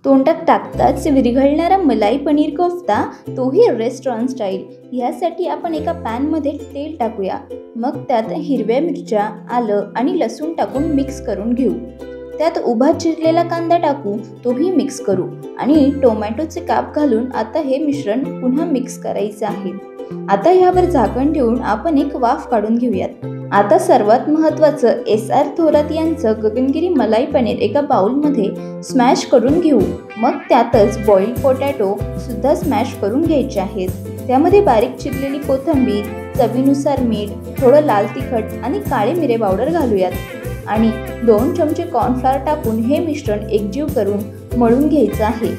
तोंडात टाकताच विरघळणारा मलाई पनीर कोफ्ता, तोही रेस्टॉरंट स्टाईल. ह्यासाठी आपण एका पॅनमध्ये तेल टाकूया. मग त्यात हिरव्या मिरच्या, आलं आणि लसूण टाकून मिक्स करून घेऊ. त्यात उभा चिरलेला कांदा टाकू, तोही मिक्स करू आणि टोमॅटोचे काप घालून आता हे मिश्रण पुन्हा मिक्स करायचे आहे. आता ह्यावर झाकण ठेवून आपण एक वाफ काढून घेऊयात. आता सर्वात महत्त्वाचं, एस.आर. थोरात यांचं गगनगिरी मलाई पनीर एका बाउलमध्ये स्मॅश करून घेऊ. मग त्यातच बॉइल्ड पोटॅटो सुद्धा स्मॅश करून घ्यायचे आहेत. त्यामध्ये बारीक चिरलेली कोथिंबीर, चवीनुसार मीठ, थोडं लाल तिखट आणि काळे मिरे पावडर घालूयात आणि 2 चमचे कॉर्नफ्लॉवर टाकून हे मिश्रण एकजीव करून मळून घ्यायचं आहे.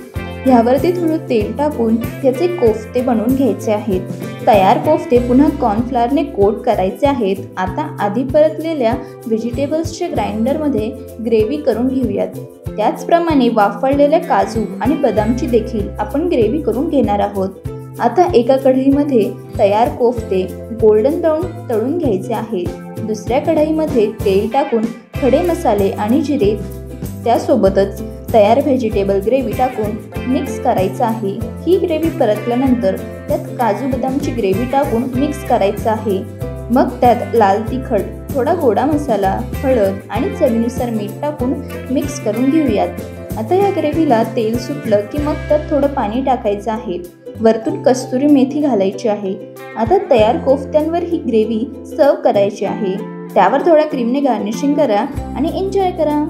ह्यावरती थोडं तेल टाकून ह्याचे कोफ्ते बनवून घ्यायचे आहेत. तयार कोफ्ते पुन्हा कॉर्नफ्लॉवरने कोट करायचे आहेत. आता आधी परतलेल्या व्हेजिटेबल्सच्या ग्राइंडरमध्ये ग्रेव्ही करून घेऊयात. त्याचप्रमाणे वाफळलेल्या काजू आणि बदामची देखील आपण ग्रेव्ही करून घेणार आहोत. आता एका कढईमध्ये तयार कोफ्ते गोल्डन ब्राऊन तळून घ्यायचे आहेत. दुसऱ्या कढईमध्ये तेल टाकून खडे मसाले आणि जिरे, त्यासोबतच तयार व्हेजिटेबल ग्रेव्ही टाकून मिक्स करायचं आहे. ही ग्रेव्ही परतल्यानंतर त्यात काजू बदामची ग्रेव्ही टाकून मिक्स करायचं आहे. मग त्यात लाल तिखट, थोडा गोडा मसाला, हळद आणि चवीनुसार मीठ टाकून मिक्स करून घेऊयात. आता या ग्रेव्हीला तेल सुटलं की मग त्यात थोडं पाणी टाकायचं आहे. वरतून कस्तुरी मेथी घालायची आहे. आता तयार कोफ्त्यांवर ही ग्रेव्ही सर्व करायची आहे. त्यावर थोड्या क्रीमने गार्निशिंग करा आणि एन्जॉय करा.